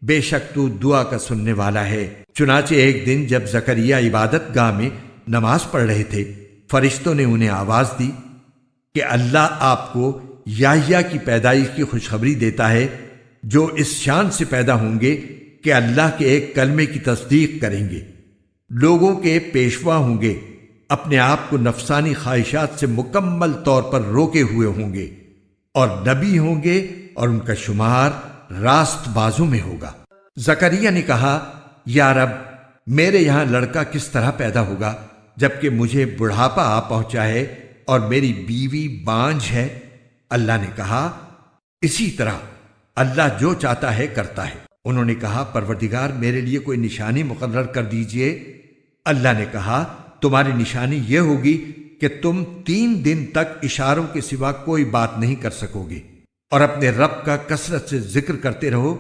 بے شک تو دعا کا سننے والا ہے۔ چنانچہ ایک دن جب زکریا عبادت گاہ میں نماز پڑھ رہے تھے، فرشتوں نے انہیں آواز دی کہ اللہ آپ کو یحییٰ کی پیدائش کی خوشخبری دیتا ہے، جو اس شان سے پیدا ہوں گے کہ اللہ کے ایک کلمے کی تصدیق کریں گے، لوگوں کے پیشوا ہوں گے، اپنے آپ کو نفسانی خواہشات سے مکمل طور پر روکے ہوئے ہوں گے، اور نبی ہوں گے، اور ان کا شمار راست بازوں میں ہوگا۔ زکریا نے کہا، یا رب، میرے یہاں لڑکا کس طرح پیدا ہوگا جبکہ مجھے بڑھاپا آ پہنچا ہے اور میری بیوی بانجھ ہے؟ اللہ نے کہا، اسی طرح اللہ جو چاہتا ہے کرتا ہے۔ انہوں نے کہا، پروردگار، میرے لیے کوئی نشانی مقرر کر دیجئے۔ اللہ نے کہا، تمہاری نشانی یہ ہوگی کہ تم 3 دن تک اشاروں کے سوا کوئی بات نہیں کر سکو گے، اور اپنے رب کا کثرت سے ذکر کرتے رہو،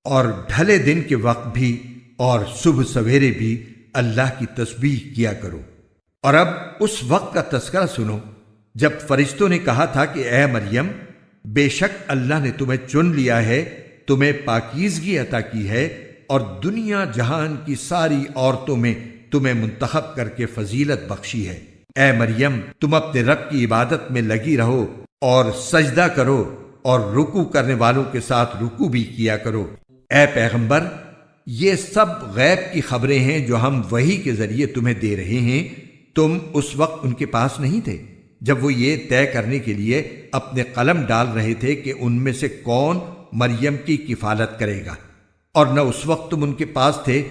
اور ڈھلے دن کے وقت بھی اور صبح سویرے بھی اللہ کی تسبیح کیا کرو۔ اور اب اس وقت کا تذکرہ سنو جب فرشتوں نے کہا تھا کہ اے مریم، بے شک اللہ نے تمہیں چن لیا ہے، تمہیں پاکیزگی عطا کی ہے، اور دنیا جہان کی ساری عورتوں میں تمہیں منتخب کر کے فضیلت بخشی ہے۔ اے مریم، تم اپنے رب کی عبادت میں لگی رہو اور سجدہ کرو، اور رکوع کرنے والوں کے ساتھ رکوع بھی کیا کرو۔ اے پیغمبر، یہ سب غیب کی خبریں ہیں جو ہم وحی کے ذریعے تمہیں دے رہے ہیں، تم اس وقت ان کے پاس نہیں تھے جب وہ یہ طے کرنے کے لیے اپنے قلم ڈال رہے تھے کہ ان میں سے کون مریم کی کفالت کرے گا، اور نہ اس وقت تم ان کے پاس تھے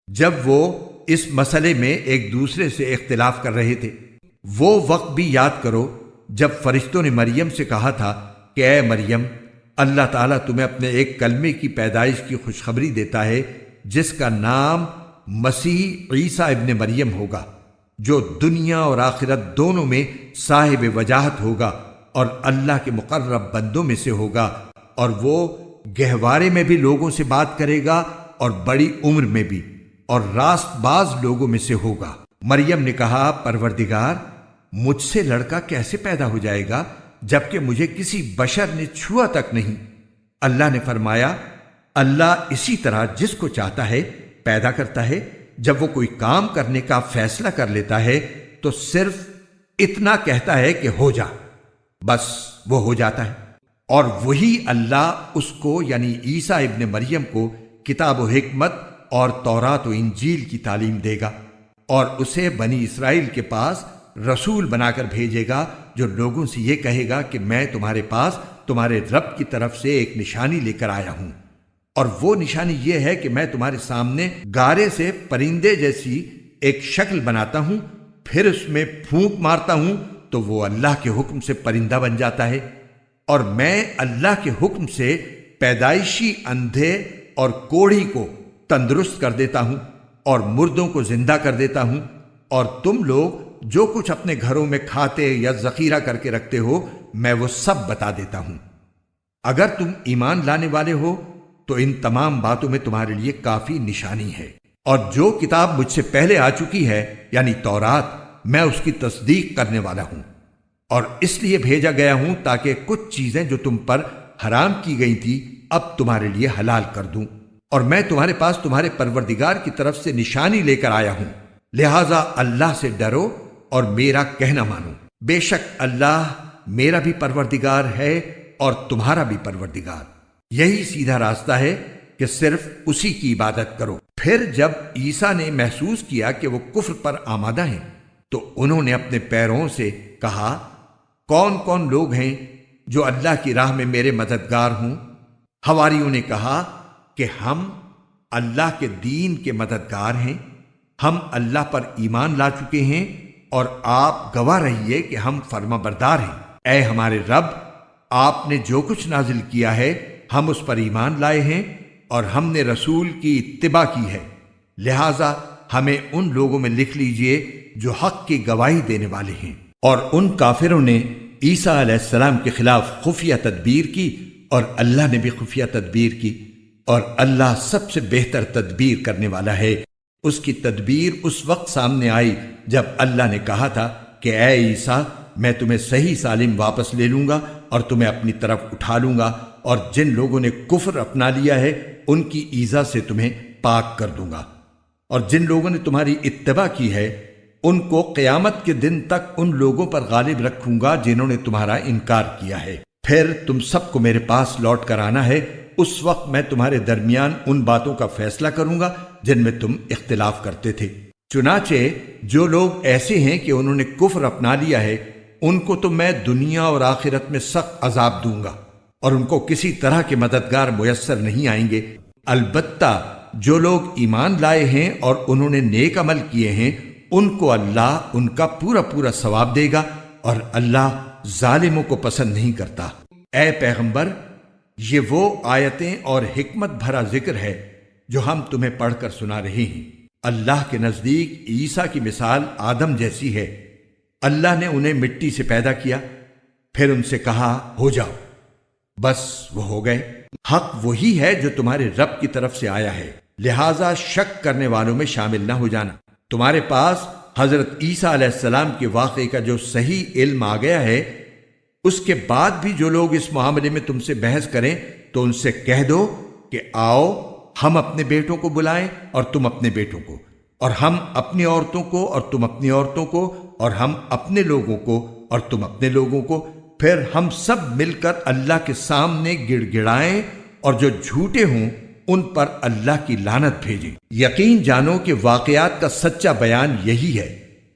جب وہ اس مسئلے میں ایک دوسرے سے اختلاف کر رہے تھے۔ وہ وقت بھی یاد کرو جب فرشتوں نے مریم سے کہا تھا کہ اے مریم، اللہ تعالیٰ تمہیں اپنے ایک کلمے کی پیدائش کی خوشخبری دیتا ہے جس کا نام مسیح عیسیٰ ابن مریم ہوگا، جو دنیا اور آخرت دونوں میں صاحب وجاہت ہوگا اور اللہ کے مقرب بندوں میں سے ہوگا، اور وہ گہوارے میں بھی لوگوں سے بات کرے گا اور بڑی عمر میں بھی، اور راست باز لوگوں میں سے ہوگا۔ مریم نے کہا پروردگار، مجھ سے لڑکا کیسے پیدا ہو جائے گا جبکہ مجھے کسی بشر نے چھوا تک نہیں؟ اللہ نے فرمایا، اللہ اسی طرح جس کو چاہتا ہے پیدا کرتا ہے۔ جب وہ کوئی کام کرنے کا فیصلہ کر لیتا ہے تو صرف اتنا کہتا ہے کہ ہو جا، بس وہ ہو جاتا ہے۔ اور وہی اللہ اس کو یعنی عیسیٰ ابن مریم کو کتاب و حکمت اور تورات و انجیل کی تعلیم دے گا، اور اسے بنی اسرائیل کے پاس رسول بنا کر بھیجے گا جو لوگوں سے یہ کہے گا کہ میں تمہارے پاس تمہارے رب کی طرف سے ایک نشانی لے کر آیا ہوں، اور وہ نشانی یہ ہے کہ میں تمہارے سامنے گارے سے پرندے جیسی ایک شکل بناتا ہوں، پھر اس میں پھونک مارتا ہوں تو وہ اللہ کے حکم سے پرندہ بن جاتا ہے، اور میں اللہ کے حکم سے پیدائشی اندھے اور کوڑھی کو تندرست کر دیتا ہوں اور مردوں کو زندہ کر دیتا ہوں، اور تم لوگ جو کچھ اپنے گھروں میں کھاتے یا ذخیرہ کر کے رکھتے ہو میں وہ سب بتا دیتا ہوں۔ اگر تم ایمان لانے والے ہو تو ان تمام باتوں میں تمہارے لیے کافی نشانی ہے، اور جو کتاب مجھ سے پہلے آ چکی ہے یعنی تورات، میں اس کی تصدیق کرنے والا ہوں، اور اس لیے بھیجا گیا ہوں تاکہ کچھ چیزیں جو تم پر حرام کی گئی تھی اب تمہارے لیے حلال کر دوں، اور میں تمہارے پاس تمہارے پروردگار کی طرف سے نشانی لے کر آیا ہوں، لہٰذا اللہ سے ڈرو اور میرا کہنا مانو۔ بے شک اللہ میرا بھی پروردگار ہے اور تمہارا بھی پروردگار، یہی سیدھا راستہ ہے کہ صرف اسی کی عبادت کرو۔ پھر جب عیسیٰ نے محسوس کیا کہ وہ کفر پر آمادہ ہیں تو انہوں نے اپنے پیروں سے کہا، کون کون لوگ ہیں جو اللہ کی راہ میں میرے مددگار ہوں؟ حواریوں نے کہا کہ ہم اللہ کے دین کے مددگار ہیں، ہم اللہ پر ایمان لا چکے ہیں اور آپ گواہ رہیے کہ ہم فرما بردار ہیں۔ اے ہمارے رب، آپ نے جو کچھ نازل کیا ہے ہم اس پر ایمان لائے ہیں اور ہم نے رسول کی اتباع کی ہے، لہٰذا ہمیں ان لوگوں میں لکھ لیجئے جو حق کی گواہی دینے والے ہیں۔ اور ان کافروں نے عیسیٰ علیہ السلام کے خلاف خفیہ تدبیر کی اور اللہ نے بھی خفیہ تدبیر کی، اور اللہ سب سے بہتر تدبیر کرنے والا ہے۔ اس کی تدبیر اس وقت سامنے آئی جب اللہ نے کہا تھا کہ اے عیسیٰ، میں تمہیں صحیح سالم واپس لے لوں گا اور تمہیں اپنی طرف اٹھا لوں گا، اور جن لوگوں نے کفر اپنا لیا ہے ان کی ایذا سے تمہیں پاک کر دوں گا، اور جن لوگوں نے تمہاری اتباع کی ہے ان کو قیامت کے دن تک ان لوگوں پر غالب رکھوں گا جنہوں نے تمہارا انکار کیا ہے۔ پھر تم سب کو میرے پاس لوٹ کر آنا ہے، اس وقت میں تمہارے درمیان ان باتوں کا فیصلہ کروں گا جن میں تم اختلاف کرتے تھے۔ چنانچہ جو لوگ ایسے ہیں کہ انہوں نے کفر اپنا لیا ہے ان کو تو میں دنیا اور آخرت میں سخت عذاب دوں گا، اور ان کو کسی طرح کے مددگار میسر نہیں آئیں گے۔ البتہ جو لوگ ایمان لائے ہیں اور انہوں نے نیک عمل کیے ہیں ان کو اللہ ان کا پورا پورا ثواب دے گا، اور اللہ ظالموں کو پسند نہیں کرتا۔ اے پیغمبر، یہ وہ آیتیں اور حکمت بھرا ذکر ہے جو ہم تمہیں پڑھ کر سنا رہے ہیں۔ اللہ کے نزدیک عیسیٰ کی مثال آدم جیسی ہے۔ اللہ نے انہیں مٹی سے پیدا کیا، پھر ان سے کہا ہو جاؤ، بس وہ ہو گئے۔ حق وہی ہے جو تمہارے رب کی طرف سے آیا ہے، لہٰذا شک کرنے والوں میں شامل نہ ہو جانا۔ تمہارے پاس حضرت عیسیٰ علیہ السلام کے واقعے کا جو صحیح علم آ گیا ہے، اس کے بعد بھی جو لوگ اس معاملے میں تم سے بحث کریں تو ان سے کہہ دو کہ آؤ ہم اپنے بیٹوں کو بلائیں اور تم اپنے بیٹوں کو، اور ہم اپنی عورتوں کو اور تم اپنی عورتوں کو، اور ہم اپنے لوگوں کو اور تم اپنے لوگوں کو، پھر ہم سب مل کر اللہ کے سامنے گڑ گڑائیں، اور جو جھوٹے ہوں ان پر اللہ کی لعنت بھیجیں۔ یقین جانو کہ واقعات کا سچا بیان یہی ہے،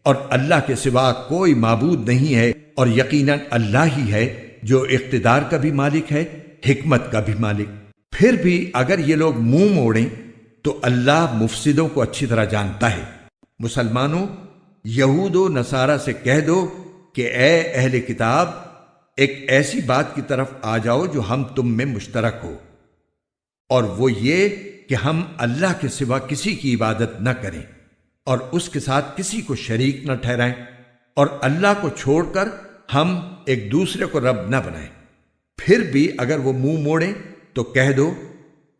اور اللہ کے سوا کوئی معبود نہیں ہے، اور یقیناً اللہ ہی ہے جو اقتدار کا بھی مالک ہے، حکمت کا بھی مالک۔ پھر بھی اگر یہ لوگ منہ موڑیں تو اللہ مفسدوں کو اچھی طرح جانتا ہے۔ مسلمانوں، یہود و نصارہ سے کہہ دو کہ اے اہل کتاب، ایک ایسی بات کی طرف آ جاؤ جو ہم تم میں مشترک ہو، اور وہ یہ کہ ہم اللہ کے سوا کسی کی عبادت نہ کریں اور اس کے ساتھ کسی کو شریک نہ ٹھہرائیں، اور اللہ کو چھوڑ کر ہم ایک دوسرے کو رب نہ بنائیں۔ پھر بھی اگر وہ منہ موڑیں تو کہہ دو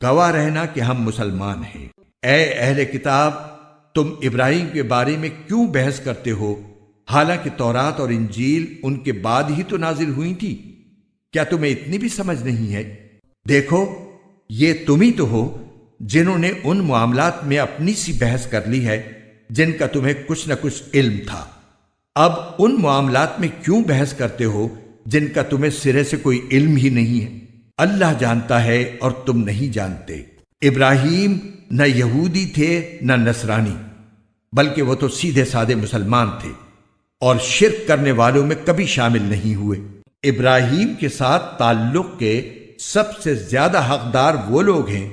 گواہ رہنا کہ ہم مسلمان ہیں۔ اے اہل کتاب، تم ابراہیم کے بارے میں کیوں بحث کرتے ہو، حالانکہ تورات اور انجیل ان کے بعد ہی تو نازل ہوئی تھی؟ کیا تمہیں اتنی بھی سمجھ نہیں ہے؟ دیکھو، یہ تم ہی تو ہو جنہوں نے ان معاملات میں اپنی سی بحث کر لی ہے جن کا تمہیں کچھ نہ کچھ علم تھا۔ اب ان معاملات میں کیوں بحث کرتے ہو جن کا تمہیں سرے سے کوئی علم ہی نہیں ہے؟ اللہ جانتا ہے اور تم نہیں جانتے۔ ابراہیم نہ یہودی تھے نہ نصرانی، بلکہ وہ تو سیدھے سادے مسلمان تھے، اور شرک کرنے والوں میں کبھی شامل نہیں ہوئے۔ ابراہیم کے ساتھ تعلق کے سب سے زیادہ حقدار وہ لوگ ہیں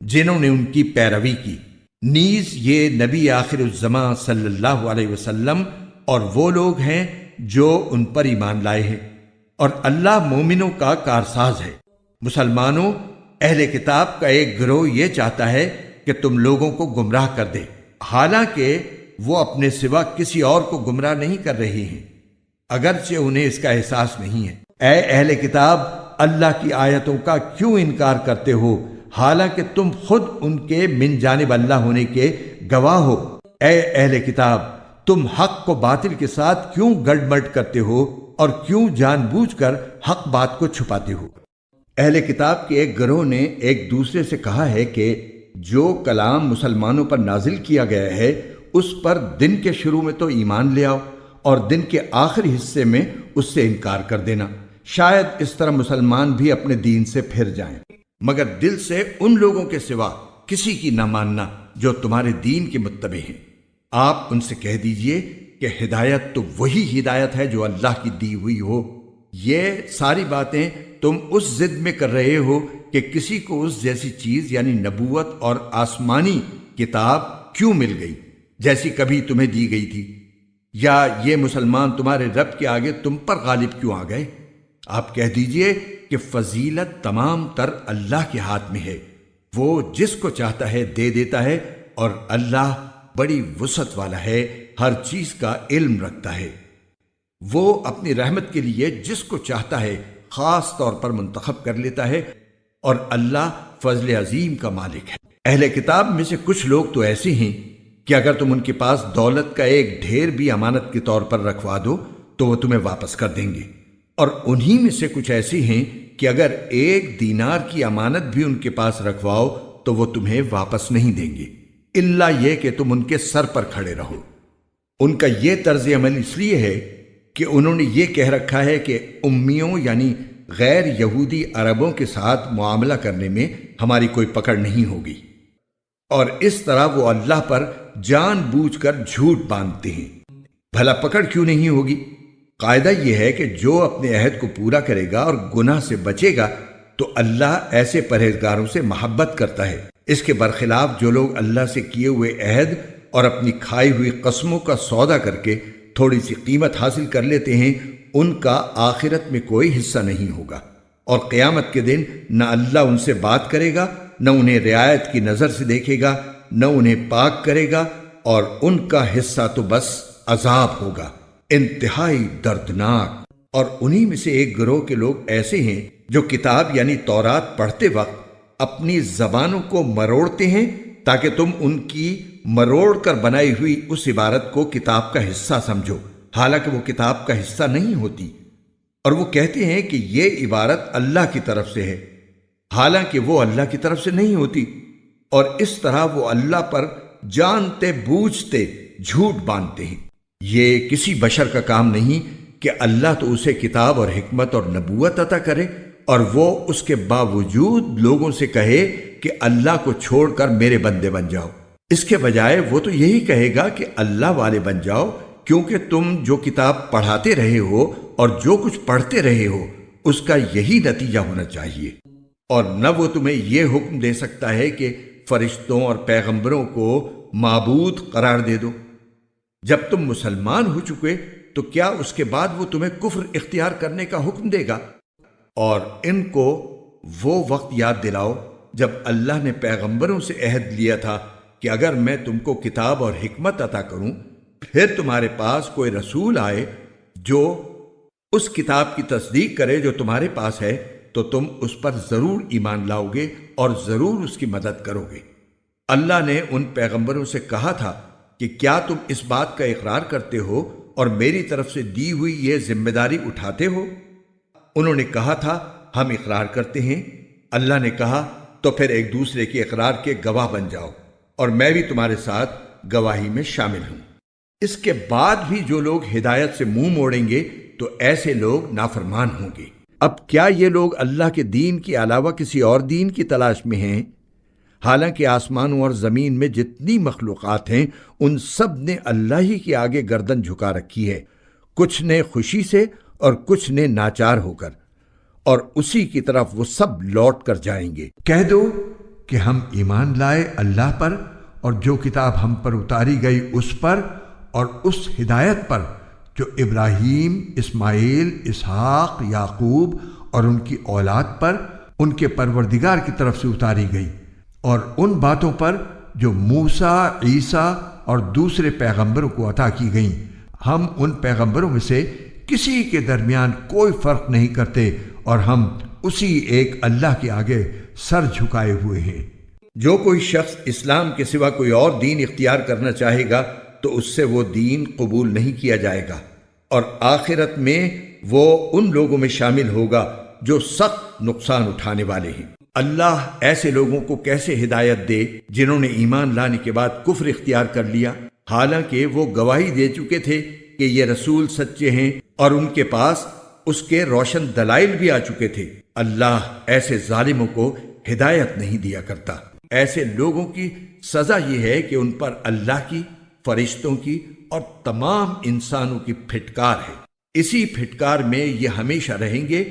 جنہوں نے ان کی پیروی کی، نیز یہ نبی آخر الزماں صلی اللہ علیہ وسلم اور وہ لوگ ہیں جو ان پر ایمان لائے ہیں، اور اللہ مومنوں کا کارساز ہے۔ مسلمانوں، اہل کتاب کا ایک گروہ یہ چاہتا ہے کہ تم لوگوں کو گمراہ کر دے، حالانکہ وہ اپنے سوا کسی اور کو گمراہ نہیں کر رہے ہیں، اگرچہ انہیں اس کا احساس نہیں ہے۔ اے اہل کتاب، اللہ کی آیتوں کا کیوں انکار کرتے ہو حالانکہ تم خود ان کے من جانب اللہ ہونے کے گواہ ہو؟ اے اہل کتاب، تم حق کو باطل کے ساتھ کیوں گڑبڑ کرتے ہو اور کیوں جان بوجھ کر حق بات کو چھپاتے ہو؟ اہل کتاب کے ایک گروہ نے ایک دوسرے سے کہا ہے کہ جو کلام مسلمانوں پر نازل کیا گیا ہے اس پر دن کے شروع میں تو ایمان لے آؤ اور دن کے آخری حصے میں اس سے انکار کر دینا، شاید اس طرح مسلمان بھی اپنے دین سے پھر جائیں، مگر دل سے ان لوگوں کے سوا کسی کی نہ ماننا جو تمہارے دین کے متبع ہیں۔ آپ ان سے کہہ دیجئے کہ ہدایت تو وہی ہدایت ہے جو اللہ کی دی ہوئی ہو۔ یہ ساری باتیں تم اس ضد میں کر رہے ہو کہ کسی کو اس جیسی چیز یعنی نبوت اور آسمانی کتاب کیوں مل گئی جیسی کبھی تمہیں دی گئی تھی، یا یہ مسلمان تمہارے رب کے آگے تم پر غالب کیوں آ گئے؟ آپ کہہ دیجئے کہ فضیلت تمام تر اللہ کے ہاتھ میں ہے، وہ جس کو چاہتا ہے دے دیتا ہے، اور اللہ بڑی وسعت والا ہے، ہر چیز کا علم رکھتا ہے۔ وہ اپنی رحمت کے لیے جس کو چاہتا ہے خاص طور پر منتخب کر لیتا ہے، اور اللہ فضل عظیم کا مالک ہے۔ اہل کتاب میں سے کچھ لوگ تو ایسے ہیں کہ اگر تم ان کے پاس دولت کا ایک ڈھیر بھی امانت کے طور پر رکھوا دو تو وہ تمہیں واپس کر دیں گے، اور انہی میں سے کچھ ایسے ہیں کہ اگر 1 دینار کی امانت بھی ان کے پاس رکھواؤ تو وہ تمہیں واپس نہیں دیں گے، الا یہ کہ تم ان کے سر پر کھڑے رہو۔ ان کا یہ طرز عمل اس لیے ہے کہ انہوں نے یہ کہہ رکھا ہے کہ امیوں یعنی غیر یہودی عربوں کے ساتھ معاملہ کرنے میں ہماری کوئی پکڑ نہیں ہوگی، اور اس طرح وہ اللہ پر جان بوجھ کر جھوٹ باندھتے ہیں۔ بھلا پکڑ کیوں نہیں ہوگی؟ قاعدہ یہ ہے کہ جو اپنے عہد کو پورا کرے گا اور گناہ سے بچے گا تو اللہ ایسے پرہیزگاروں سے محبت کرتا ہے۔ اس کے برخلاف جو لوگ اللہ سے کیے ہوئے عہد اور اپنی کھائی ہوئی قسموں کا سودا کر کے تھوڑی سی قیمت حاصل کر لیتے ہیں، ان کا آخرت میں کوئی حصہ نہیں ہوگا، اور قیامت کے دن نہ اللہ ان سے بات کرے گا، نہ انہیں رعایت کی نظر سے دیکھے گا، نہ انہیں پاک کرے گا، اور ان کا حصہ تو بس عذاب ہوگا، انتہائی دردناک۔ اور انہی میں سے ایک گروہ کے لوگ ایسے ہیں جو کتاب یعنی تورات پڑھتے وقت اپنی زبانوں کو مروڑتے ہیں تاکہ تم ان کی مروڑ کر بنائی ہوئی اس عبارت کو کتاب کا حصہ سمجھو، حالانکہ وہ کتاب کا حصہ نہیں ہوتی، اور وہ کہتے ہیں کہ یہ عبارت اللہ کی طرف سے ہے، حالانکہ وہ اللہ کی طرف سے نہیں ہوتی، اور اس طرح وہ اللہ پر جانتے بوجھتے جھوٹ باندھتے ہیں۔ یہ کسی بشر کا کام نہیں کہ اللہ تو اسے کتاب اور حکمت اور نبوت عطا کرے اور وہ اس کے باوجود لوگوں سے کہے کہ اللہ کو چھوڑ کر میرے بندے بن جاؤ۔ اس کے بجائے وہ تو یہی کہے گا کہ اللہ والے بن جاؤ، کیونکہ تم جو کتاب پڑھاتے رہے ہو اور جو کچھ پڑھتے رہے ہو اس کا یہی نتیجہ ہونا چاہیے، اور نہ وہ تمہیں یہ حکم دے سکتا ہے کہ فرشتوں اور پیغمبروں کو معبود قرار دے دو۔ جب تم مسلمان ہو چکے تو کیا اس کے بعد وہ تمہیں کفر اختیار کرنے کا حکم دے گا؟ اور ان کو وہ وقت یاد دلاؤ جب اللہ نے پیغمبروں سے عہد لیا تھا کہ اگر میں تم کو کتاب اور حکمت عطا کروں، پھر تمہارے پاس کوئی رسول آئے جو اس کتاب کی تصدیق کرے جو تمہارے پاس ہے، تو تم اس پر ضرور ایمان لاؤ گے اور ضرور اس کی مدد کرو گے۔ اللہ نے ان پیغمبروں سے کہا تھا کہ کیا تم اس بات کا اقرار کرتے ہو اور میری طرف سے دی ہوئی یہ ذمہ داری اٹھاتے ہو؟ انہوں نے کہا تھا ہم اقرار کرتے ہیں۔ اللہ نے کہا تو پھر ایک دوسرے کے اقرار کے گواہ بن جاؤ، اور میں بھی تمہارے ساتھ گواہی میں شامل ہوں۔ اس کے بعد بھی جو لوگ ہدایت سے منہ موڑیں گے تو ایسے لوگ نافرمان ہوں گے۔ اب کیا یہ لوگ اللہ کے دین کے علاوہ کسی اور دین کی تلاش میں ہیں؟ حالانکہ آسمانوں اور زمین میں جتنی مخلوقات ہیں ان سب نے اللہ ہی کے آگے گردن جھکا رکھی ہے، کچھ نے خوشی سے اور کچھ نے ناچار ہو کر، اور اسی کی طرف وہ سب لوٹ کر جائیں گے۔ کہہ دو کہ ہم ایمان لائے اللہ پر اور جو کتاب ہم پر اتاری گئی اس پر اور اس ہدایت پر جو ابراہیم، اسماعیل، اسحاق، یعقوب اور ان کی اولاد پر ان کے پروردگار کی طرف سے اتاری گئی، اور ان باتوں پر جو موسیٰ، عیسیٰ اور دوسرے پیغمبروں کو عطا کی گئیں۔ ہم ان پیغمبروں میں سے کسی کے درمیان کوئی فرق نہیں کرتے، اور ہم اسی ایک اللہ کے آگے سر جھکائے ہوئے ہیں۔ جو کوئی شخص اسلام کے سوا کوئی اور دین اختیار کرنا چاہے گا تو اس سے وہ دین قبول نہیں کیا جائے گا، اور آخرت میں وہ ان لوگوں میں شامل ہوگا جو سخت نقصان اٹھانے والے ہیں۔ اللہ ایسے لوگوں کو کیسے ہدایت دے جنہوں نے ایمان لانے کے بعد کفر اختیار کر لیا، حالانکہ وہ گواہی دے چکے تھے کہ یہ رسول سچے ہیں اور ان کے پاس اس کے روشن دلائل بھی آ چکے تھے۔ اللہ ایسے ظالموں کو ہدایت نہیں دیا کرتا۔ ایسے لوگوں کی سزا یہ ہے کہ ان پر اللہ کی، فرشتوں کی اور تمام انسانوں کی پھٹکار ہے۔ اسی پھٹکار میں یہ ہمیشہ رہیں گے،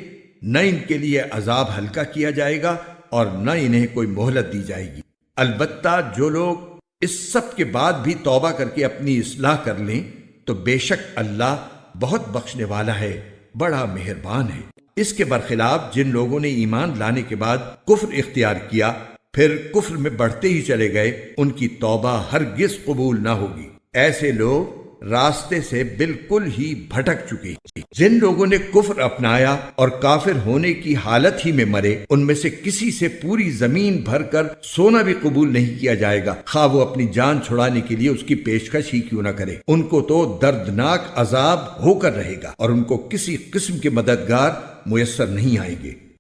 نہ ان کے لیے عذاب ہلکا کیا جائے گا اور نہ انہیں کوئی مہلت دی جائے گی۔ البتہ جو لوگ اس سب کے بعد بھی توبہ کر کے اپنی اصلاح کر لیں تو بے شک اللہ بہت بخشنے والا ہے، بڑا مہربان ہے۔ اس کے برخلاف جن لوگوں نے ایمان لانے کے بعد کفر اختیار کیا پھر کفر میں بڑھتے ہی چلے گئے، ان کی توبہ ہرگز قبول نہ ہوگی۔ ایسے لوگ راستے سے بالکل ہی بھٹک چکے ہیں۔ جن لوگوں نے کفر اپنایا اور کافر ہونے کی حالت ہی میں مرے، ان میں سے کسی سے پوری زمین بھر کر سونا بھی قبول نہیں کیا جائے گا، خواہ وہ اپنی جان چھڑانے کے لیے اس کی پیشکش ہی کیوں نہ کرے۔ ان کو تو دردناک عذاب ہو کر رہے گا اور ان کو کسی قسم کے مددگار میسر نہیں آئیں گے۔